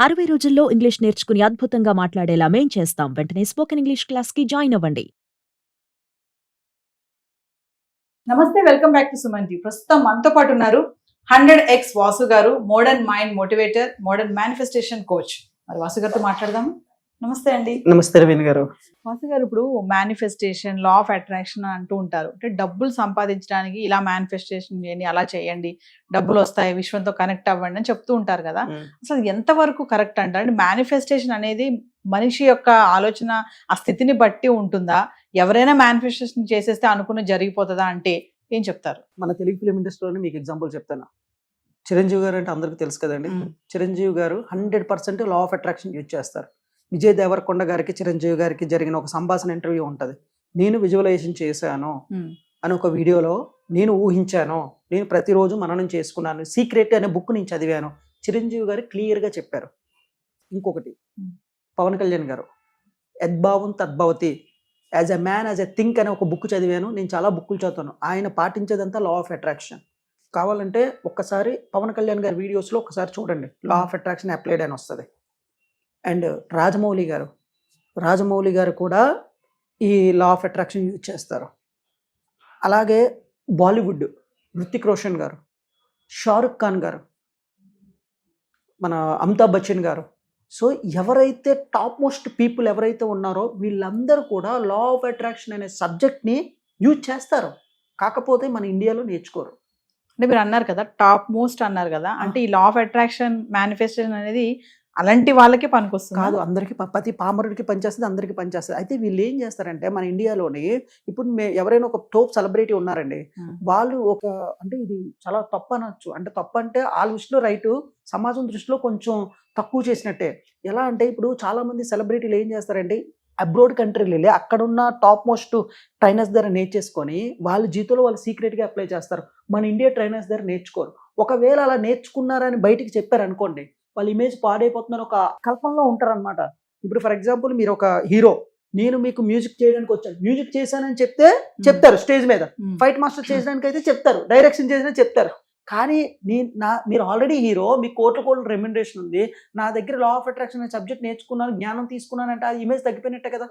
60 రోజుల్లో ఇంగ్లీష్ నేర్చుకుని అద్భుతంగా మాట్లాడేలా మేం చేస్తాం. వెంటనే స్పోకెన్ ఇంగ్లీష్ క్లాస్‌కి జాయిన్ అవ్వండి. నమస్తే, welcome back to Suman TV. ప్రస్తుతం మనతో పాటు ఉన్నారు 100x వాసు గారు, modern mind motivator, modern manifestation coach. మరి వాసు గారితో మాట్లాడదాం. నమస్తే అండి. నమస్తే రవీణ్ గారు. వాసు గారు, ఇప్పుడు మేనిఫెస్టేషన్, లా ఆఫ్ అట్రాక్షన్ అంటూ ఉంటారు. అంటే డబ్బులు సంపాదించడానికి ఇలా మేనిఫెస్టేషన్ చేయండి, అలా చేయండి, డబ్బులు వస్తాయి, విశ్వంతో కనెక్ట్ అవ్వండి అని చెప్తూ ఉంటారు కదా. అసలు ఎంతవరకు కరెక్ట్ అంటారు? అంటే మేనిఫెస్టేషన్ అనేది మనిషి యొక్క ఆలోచన, ఆ స్థితిని బట్టి ఉంటుందా? ఎవరైనా మేనిఫెస్టేషన్ చేసేస్తే అనుకున్న జరిగిపోతుందా అంటే ఏం చెప్తారు? మన తెలుగు ఫిలిం ఇండస్ట్రీలోనే మీకు ఎగ్జాంపుల్ చెప్తాను. చిరంజీవి గారు అంటే అందరికీ తెలుసు కదండి. చిరంజీవి గారు 100% లా ఆఫ్ అట్రాక్షన్ యూజ్ చేస్తారు. విజయ్ దేవరకొండ గారికి చిరంజీవి గారికి జరిగిన ఒక సంభాషణ ఇంటర్వ్యూ ఉంటుంది. నేను విజువలైజేషన్ చేశాను అని ఒక వీడియోలో, నేను ఊహించాను, నేను ప్రతిరోజు మననం చేసుకున్నాను, సీక్రెట్ అనే బుక్ నేను చదివాను, చిరంజీవి గారు క్లియర్గా చెప్పారు. ఇంకొకటి పవన్ కళ్యాణ్ గారు, యద్భావం తద్భవతి, as a man as a think అనే ఒక బుక్ చదివాను. నేను చాలా బుక్కులు చదువుతాను. ఆయన పాటించేదంతా లా ఆఫ్ అట్రాక్షన్. కావాలంటే ఒక్కసారి పవన్ కళ్యాణ్ గారి వీడియోస్లో ఒకసారి చూడండి, లా ఆఫ్ అట్రాక్షన్ అప్లైడ్ అని వస్తుంది. అండ్ రాజమౌళి గారు కూడా ఈ లా ఆఫ్ అట్రాక్షన్ యూజ్ చేస్తారు. అలాగే బాలీవుడ్ హృతిక్ రోషన్ గారు, షారుఖ్ ఖాన్ గారు, మన అమితాబ్ బచ్చన్ గారు. సో ఎవరైతే టాప్ మోస్ట్ పీపుల్ ఎవరైతే ఉన్నారో వీళ్ళందరూ కూడా లా ఆఫ్ అట్రాక్షన్ అనే సబ్జెక్ట్ని యూజ్ చేస్తారు. కాకపోతే మన ఇండియాలో నేర్చుకోరు. అంటే మీరు అన్నారు కదా, టాప్ మోస్ట్ అన్నారు కదా, అంటే ఈ లా ఆఫ్ అట్రాక్షన్ మేనిఫెస్టేషన్ అనేది అలాంటి వాళ్ళకే పనికొస్తుంది కాదు, అందరికీ, ప్రతి పామరుడికి పనిచేస్తుంది, అందరికీ పనిచేస్తుంది. అయితే వీళ్ళు ఏం చేస్తారంటే మన ఇండియాలోని ఇప్పుడు ఎవరైనా ఒక టోప్ సెలబ్రిటీ ఉన్నారండి, వాళ్ళు ఒక, అంటే ఇది చాలా తప్పు అనొచ్చు, అంటే తప్పు అంటే వాళ్ళ దృష్టిలో రైటు, సమాజం దృష్టిలో కొంచెం తక్కువ చేసినట్టే. ఎలా అంటే ఇప్పుడు చాలా మంది సెలబ్రిటీలు ఏం చేస్తారంటే అబ్రోడ్ కంట్రీలు వెళ్ళి అక్కడున్న టాప్ మోస్ట్ ట్రైనర్స్ దగ్గర నేర్చేసుకొని వాళ్ళ జీతంలో వాళ్ళు సీక్రెట్గా అప్లై చేస్తారు. మన ఇండియా ట్రైనర్స్ దగ్గర నేర్చుకోరు. ఒకవేళ అలా నేర్చుకున్నారని బయటికి చెప్పారు అనుకోండి, వాళ్ళ ఇమేజ్ పాడైపోతున్నారు, ఒక కల్పనలో ఉంటారనమాట. ఇప్పుడు ఫర్ ఎగ్జాంపుల్ మీరు ఒక హీరో, నేను మీకు మ్యూజిక్ చేయడానికి వచ్చాను, మ్యూజిక్ చేశానని చెప్తారు స్టేజ్ మీద, ఫైట్ మాస్టర్ చేయడానికి అయితే చెప్తారు, డైరెక్షన్ చేసిన చెప్తారు. కానీ మీరు ఆల్రెడీ హీరో, మీకు కోట్ల రెమ్యునరేషన్ ఉంది, నా దగ్గర లా ఆఫ్ అట్రాక్షన్ అనే సబ్జెక్ట్ నేర్చుకున్నాను, జ్ఞానం తీసుకున్నాను అంటే ఆ ఇమేజ్ తగ్గిపోయినట్టే కదా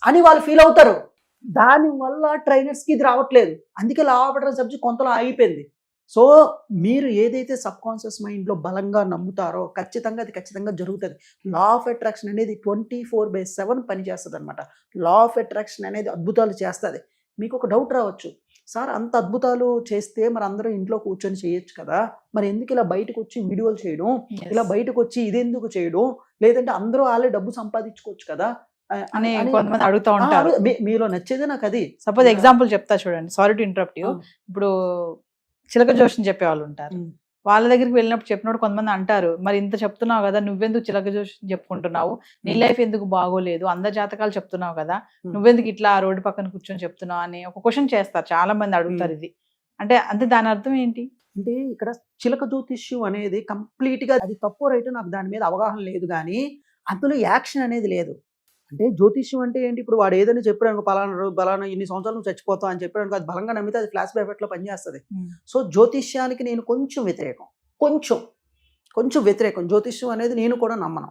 అని వాళ్ళు ఫీల్ అవుతారు. దానివల్ల ట్రైనర్స్కి ఇది రావట్లేదు. అందుకే లా ఆఫ్ అట్రాక్షన్ సబ్జెక్ట్ కొంతలో ఆగిపోయింది. సో మీరు ఏదైతే సబ్ కాన్షియస్ మైండ్లో బలంగా నమ్ముతారో ఖచ్చితంగా జరుగుతుంది. లా ఆఫ్ అట్రాక్షన్ అనేది 24/7 పనిచేస్తుంది అనమాట. లా ఆఫ్ అట్రాక్షన్ అనేది అద్భుతాలు చేస్తుంది. మీకు ఒక డౌట్ రావచ్చు, సార్ అంత అద్భుతాలు చేస్తే మరి అందరూ ఇంట్లో కూర్చొని చేయొచ్చు కదా, మరి ఎందుకు ఇలా బయటకు వచ్చి వీడియోలు చేయడం, ఇలా బయటకు వచ్చి ఇదెందుకు చేయడం, లేదంటే అందరూ వాళ్ళే డబ్బు సంపాదించుకోవచ్చు కదా అని కొంతమంది అడుగుతూ ఉంటారు. మీలో నచ్చేదే నాకు అది. సపోజ్ ఎగ్జాంపుల్ చెప్తా చూడండి, సారీ టు ఇంటరప్ట్ యూ. ఇప్పుడు చిలక జోషిని చెప్పేవాళ్ళు ఉంటారు, వాళ్ళ దగ్గరికి వెళ్ళినప్పుడు చెప్పినప్పుడు కొంతమంది అంటారు, మరి ఇంత చెప్తున్నావు కదా, నువ్వెందుకు చిలక జోషిని చెప్పుకుంటున్నావు, నీ లైఫ్ ఎందుకు బాగోలేదు, అందరి జాతకాలు చెప్తున్నావు కదా, నువ్వెందుకు ఇట్లా రోడ్డు పక్కన కూర్చొని చెప్తున్నావు అని ఒక క్వశ్చన్ చేస్తారు, చాలా మంది అడుగుతారు. ఇది అంటే దాని అర్థం ఏంటి అంటే, ఇక్కడ చిలక జ్యోతిష్యం అనేది కంప్లీట్గా అది తప్పు రైట్, నాకు దాని మీద అవగాహన లేదు, కానీ అందులో యాక్షన్ అనేది లేదు. అంటే జ్యోతిష్యం అంటే ఏంటి, ఇప్పుడు వాడు ఏదైనా చెప్పాడు, పలానా ఇన్ని సంవత్సరాలు నువ్వు చచ్చిపోతావు అని చెప్పాడు, అది బలంగా నమ్మితే అది ఫ్లాష్ బ్యాక్ ఎఫెక్ట్లో పనిచేస్తుంది. సో జ్యోతిష్యానికి నేను కొంచెం వ్యతిరేకం. జ్యోతిష్యం అనేది నేను కూడా నమ్మను.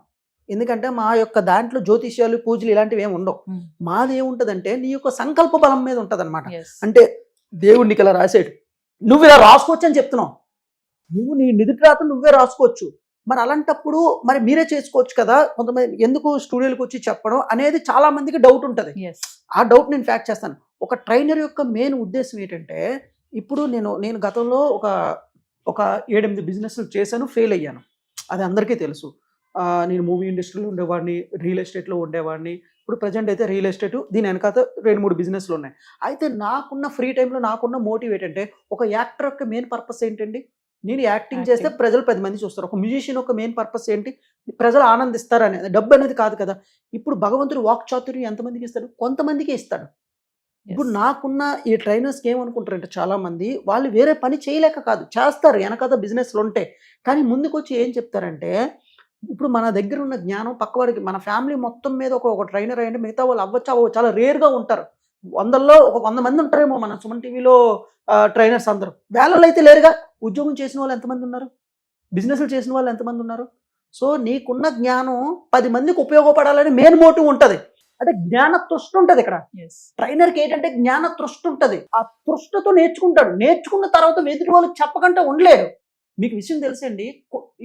ఎందుకంటే మా యొక్క దాంట్లో జ్యోతిష్యాలు, పూజలు ఇలాంటివి ఏమి ఉండవు. మాది ఏముంటుందంటే నీ యొక్క సంకల్ప బలం మీద ఉంటుంది అనమాట. అంటే దేవుడికి ఇలా రాసాడు, నువ్వు ఇలా రాసుకోవచ్చు అని చెప్తున్నావు, నువ్వు నీ నిధుటి రాత నువ్వే రాసుకోవచ్చు. మరి అలాంటప్పుడు మరి మీరే చేసుకోవచ్చు కదా, కొంతమంది ఎందుకు స్టూడియోలకు వచ్చి చెప్పడం అనేది చాలా మందికి డౌట్ ఉంటుంది. ఆ డౌట్ నేను ఫ్యాక్ట్ చేస్తాను. ఒక ట్రైనర్ యొక్క మెయిన్ ఉద్దేశం ఏంటంటే, ఇప్పుడు నేను గతంలో ఒక 7-8 బిజినెస్లు చేశాను, ఫెయిల్ అయ్యాను, అది అందరికీ తెలుసు. నేను మూవీ ఇండస్ట్రీలో ఉండేవాడిని, రియల్ ఎస్టేట్లో ఉండేవాడిని. ఇప్పుడు ప్రజెంట్ అయితే రియల్ ఎస్టేట్, దీని వెనకాల 2-3 బిజినెస్లు ఉన్నాయి. అయితే నాకున్న ఫ్రీ టైంలో నాకున్న మోటివ్ ఏంటంటే, ఒక యాక్టర్ యొక్క మెయిన్ పర్పస్ ఏంటండి, నేను యాక్టింగ్ చేస్తే ప్రజలు 10 మంది చూస్తారు. ఒక మ్యూజిషియన్ యొక్క మెయిన్ పర్పస్ ఏంటి, ప్రజలు ఆనందిస్తారు అనేది, డబ్బు అనేది కాదు కదా. ఇప్పుడు భగవంతుడు వాక్ చాతుర్యం ఎంతమందికి ఇస్తాడు, కొంతమందికి ఇస్తాడు. ఇప్పుడు నాకున్న ఈ ట్రైనర్స్కి ఏమనుకుంటారంటే చాలా మంది, వాళ్ళు వేరే పని చేయలేక కాదు, చేస్తారు వెనకాల బిజినెస్లు ఉంటే, కానీ ముందుకు వచ్చి ఏం చెప్తారంటే, ఇప్పుడు మన దగ్గర ఉన్న జ్ఞానం పక్కవాడికి, మన ఫ్యామిలీ మొత్తం మీద ఒక ట్రైనర్ అయ్యండి, మిగతా వాళ్ళు అవ్వచ్చు చాలా రేర్గా ఉంటారు. 100లో ఒక 100 మంది ఉంటారేమో మన సుమన్ టీవీలో ట్రైనర్స్, అందరూ వేలలో అయితే లేరుగా. ఉద్యోగం చేసిన వాళ్ళు ఎంతమంది ఉన్నారు, బిజినెస్లు చేసిన వాళ్ళు ఎంతమంది ఉన్నారు. సో నీకున్న జ్ఞానం 10 మందికి ఉపయోగపడాలని మెయిన్ మోటివ్ ఉంటుంది. అంటే జ్ఞాన తృష్టి ఉంటుంది ఇక్కడ. ట్రైనర్కి ఏంటంటే జ్ఞాన తృష్టి ఉంటుంది. ఆ తృష్టితో నేర్చుకుంటాడు. నేర్చుకున్న తర్వాత ఎదుటి వాళ్ళకి చెప్పకుండా ఉండలేడు. మీకు విషయం తెలుసండి,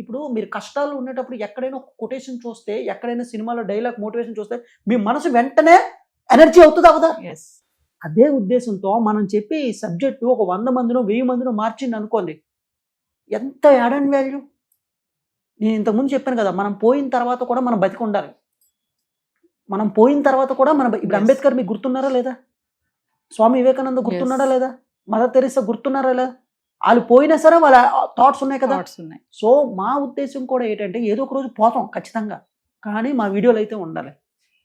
ఇప్పుడు మీరు కష్టాలు ఉండేటప్పుడు ఎక్కడైనా ఒక కొటేషన్ చూస్తే, ఎక్కడైనా సినిమాలో డైలాగ్ మోటివేషన్ చూస్తే మీ మనసు వెంటనే ఎనర్జీ అవుతుంది అవదా? అదే ఉద్దేశంతో మనం చెప్పే ఈ సబ్జెక్టు ఒక 100 మందినో 1000 మందినో మార్చింది అనుకోండి, ఎంత యాడ్ అండ్ వాల్యూ. నేను ఇంతకుముందు చెప్పాను కదా, మనం పోయిన తర్వాత కూడా మనం బతికి ఉండాలి. మనం పోయిన తర్వాత కూడా ఇప్పుడు అంబేద్కర్ మీకు గుర్తున్నారా లేదా? స్వామి వివేకానంద గుర్తున్నాడా లేదా? మదర్ తెరీసా గుర్తున్నారా లేదా? వాళ్ళు పోయినా సరే వాళ్ళ థాట్స్ ఉన్నాయి కదా. సో మా ఉద్దేశం కూడా ఏంటంటే ఏదో ఒక రోజు పోతాం ఖచ్చితంగా, కానీ మా వీడియోలు అయితే ఉండాలి.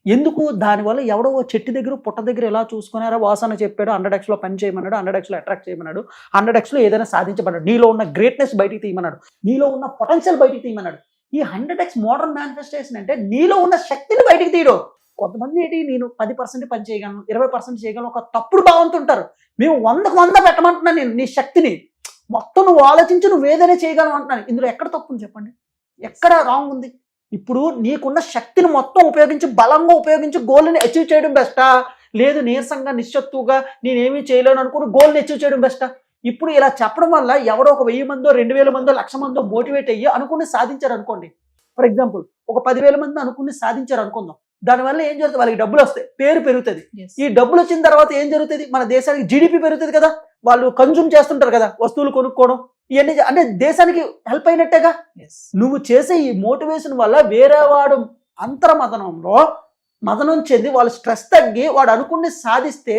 ఎందుకు? దానివల్ల ఎవడో చెట్టు దగ్గర పుట్ట దగ్గర ఎలా చూసుకున్నారో వాసన చెప్పాడు, 100x పని చేయమన్నాడు, 100x అట్రాక్ట్ చేయమన్నాడు, 100x ఏదైనా సాధించబడ్డాడు, నీలో ఉన్న గ్రేట్నెస్ బయటికి తీయమన్నాడు, నీలో ఉన్న పొటెన్షియల్ బయటికి తీయమన్నాడు. ఈ 100x మోడర్న్ మేనిఫెస్టేషన్ అంటే నీలో ఉన్న శక్తిని బయటికి తీయడం. కొంతమంది ఏంటి, నేను 10% పని చేయగలను, 20% చేయగలను, ఒక తప్పుడు భావంతుంటారు. మేము 100కు 100 పెట్టమంటున్నాను. నేను నీ శక్తిని మొత్తం నువ్వు ఆలోచించి నువ్వు ఏదైనా చేయగలవు అంటున్నాను. ఇందులో ఎక్కడ తప్పుంది చెప్పండి? ఎక్కడ రాంగ్ ఉంది? ఇప్పుడు నీకున్న శక్తిని మొత్తం ఉపయోగించి, బలంగా ఉపయోగించి గోల్ని అచీవ్ చేయడం బెస్టా, లేదు నీరసంగా నిశ్శక్తుగా నేనేమీ చేయలేను అనుకుని గోల్ని అచీవ్ చేయడం బెస్టా? ఇప్పుడు ఇలా చెప్పడం వల్ల ఎవడో ఒక 1000 మందో 2000 మందో 1,00,000 మందో మోటివేట్ అయ్యి అనుకుని సాధించారు అనుకోండి. ఫర్ ఎగ్జాంపుల్ ఒక 10,000 మంది అనుకుని సాధించారు అనుకుందాం. దానివల్ల ఏం జరుగుతుంది? వాళ్ళకి డబ్బులు వస్తాయి, పేరు పెరుగుతుంది. ఈ డబ్బులు వచ్చిన తర్వాత ఏం జరుగుతుంది? మన దేశానికి జీడిపి పెరుగుతుంది కదా, వాళ్ళు కన్జ్యూమ్ చేస్తుంటారు కదా, వస్తువులు కొనుక్కోవడం, ఇవన్నీ అంటే దేశానికి హెల్ప్ అయినట్టేగా. నువ్వు చేసే ఈ మోటివేషన్ వల్ల వేరే వాడు అంతర్మదనంలో మదనం చెంది వాళ్ళు స్ట్రెస్ తగ్గి వాడు అనుకుని సాధిస్తే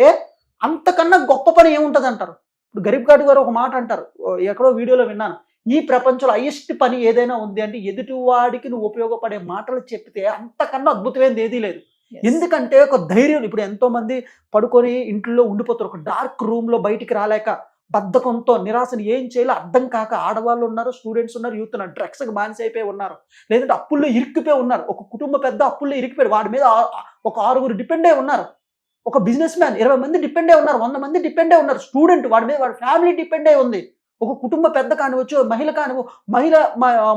అంతకన్నా గొప్ప పని ఏముంటుంది అంటారు. ఇప్పుడు గరీబ్ ఘాట్ గారు ఒక మాట అంటారు, ఎక్కడో వీడియోలో విన్నాను, ఈ ప్రపంచంలో హైయెస్ట్ పని ఏదైనా ఉంది అంటే ఎదుటివాడికి నువ్వు ఉపయోగపడే మాటలు చెప్తే అంతకన్నా అద్భుతమైనది ఏదీ లేదు. ఎందుకంటే ఒక ధైర్యం. ఇప్పుడు ఎంతో మంది పడుకొని ఇంట్లో ఉండిపోతారు, ఒక డార్క్ రూమ్ లో బయటికి రాలేక, బద్ధకంతో, నిరాశను ఏం చేయాలో అర్థం కాక ఆడవాళ్ళు ఉన్నారు, స్టూడెంట్స్ ఉన్నారు, యూత్ ఉన్నారు, డ్రగ్స్కి బానిస అయిపోయి ఉన్నారు, లేదంటే అప్పుల్లో ఇరిక్కిపోయి ఉన్నారు. ఒక కుటుంబ పెద్ద అప్పుల్లో ఇరికిపోయాడు, వాడి మీద ఒక 6 డిపెండ్ అయి ఉన్నారు. ఒక బిజినెస్ మ్యాన్ 20 మంది డిపెండ్ అయి ఉన్నారు, 100 మంది డిపెండ్ అయి ఉన్నారు. స్టూడెంట్ వాడి మీద వాడి ఫ్యామిలీ డిపెండ్ అయి ఉంది. ఒక కుటుంబ పెద్ద కానివచ్చు, మహిళ కానివ్వు,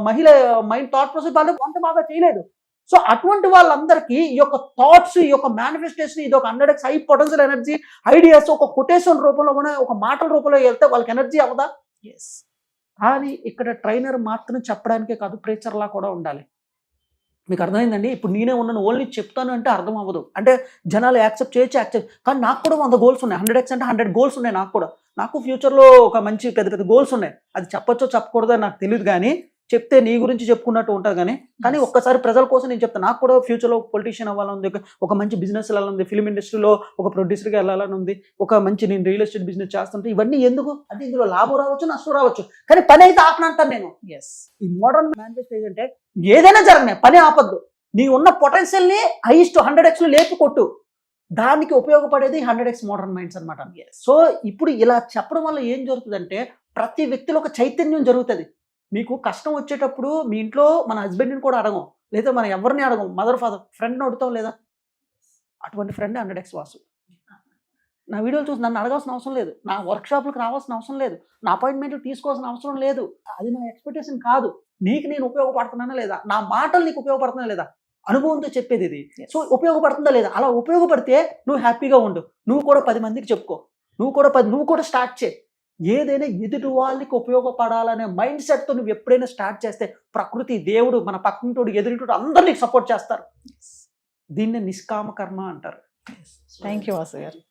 మహిళ మైండ్ థాట్ ప్రాసెస్ వాళ్ళు అంత బాగా చేయలేదు. సో అటువంటి వాళ్ళందరికీ ఈ యొక్క థాట్స్, ఈ యొక్క మేనిఫెస్టేషన్, ఇది ఒక 100x high potential energy ideas ఒక కొటేషన్ రూపంలో ఒక మాటల రూపంలో వెళ్తే వాళ్ళకి ఎనర్జీ అవదా? కానీ ఇక్కడ ట్రైనర్ మాత్రం చెప్పడానికే కాదు, ప్రేచర్లా కూడా ఉండాలి. మీకు అర్థమైందండి? ఇప్పుడు నేనే ఉన్నాను, ఓన్లీ చెప్తాను అంటే అర్థం అవ్వదు. అంటే జనాలు యాక్సెప్ట్ చేయొచ్చు, కానీ నాకు కూడా 100 గోల్స్ ఉన్నాయి. 100x అంటే 100 గోల్స్ ఉన్నాయి నాకు కూడా. నాకు ఫ్యూచర్లో ఒక మంచి పెద్ద పెద్ద గోల్స్ ఉన్నాయి. అది చెప్పొచ్చో చెప్పకూడదో నాకు తెలియదు, కానీ చెప్తే నీ గురించి చెప్పుకున్నట్టు ఉంటుంది. కానీ ఒక్కసారి ప్రజల కోసం నేను చెప్తాను, నాకు కూడా ఫ్యూచర్లో పొలిటీషియన్ అవ్వాలని ఉంది, ఒక మంచి బిజినెస్ వెళ్ళాలని ఉంది, ఫిల్మ్ ఇండస్ట్రీలో ఒక ప్రొడ్యూసర్గా వెళ్ళాలని ఉంది, ఒక మంచి నేను రియల్ ఎస్టేట్ బిజినెస్ చేస్తుంటే ఇవన్నీ ఎందుకు అంటే ఇందులో లాభం రావచ్చు, నష్టం రావచ్చు, కానీ పని అయితే ఆపనంటాను నేను. ఈ మోడర్న్ మేనిఫెస్టేషన్ అంటే ఏదైనా జరగనే పని ఆపద్దు. నీ ఉన్న పొటెన్షియల్ని హైయెస్ట్ 100x లేపి కొట్టు. దానికి ఉపయోగపడేది 100x మోడర్న్ మైండ్స్ అనమాట. సో ఇప్పుడు ఇలా చెప్పడం వల్ల ఏం జరుగుతుందంటే ప్రతి వ్యక్తిలో ఒక చైతన్యం జరుగుతుంది. మీకు కష్టం వచ్చేటప్పుడు మీ ఇంట్లో మన హస్బెండ్ని కూడా అడగం, లేదా మనం ఎవరిని అడగం, మదర్ ఫాదర్ ఫ్రెండ్ని అడుగుతాం లేదా? అటువంటి ఫ్రెండ్ 100x వాసు. నా వీడియోలు చూసి నన్ను అడగాల్సిన అవసరం లేదు, నా వర్క్షాప్లకు రావాల్సిన అవసరం లేదు, నా అపాయింట్మెంట్లు తీసుకోవాల్సిన అవసరం లేదు. అది నా ఎక్స్పెక్టేషన్ కాదు. నీకు నేను ఉపయోగపడుతున్నానా లేదా, నా మాటలు నీకు ఉపయోగపడుతున్నా లేదా, అనుభవంతో చెప్పేది ఇది. సో ఉపయోగపడుతుందా లేదా? అలా ఉపయోగపడితే నువ్వు హ్యాపీగా ఉండు, నువ్వు కూడా 10 మందికి చెప్పుకో, నువ్వు కూడా స్టార్ట్ చేయి. ఏదైనా ఎదుటి వాళ్ళకి ఉపయోగపడాలనే మైండ్ సెట్తో నువ్వు ఎప్పుడైనా స్టార్ట్ చేస్తే ప్రకృతి, దేవుడు, మన పక్కింటోడు, ఎదురింటోడు అందరూ నీకు సపోర్ట్ చేస్తారు. దీన్ని నిష్కామ కర్మ అంటారు. థ్యాంక్ యూ వాసు గారు.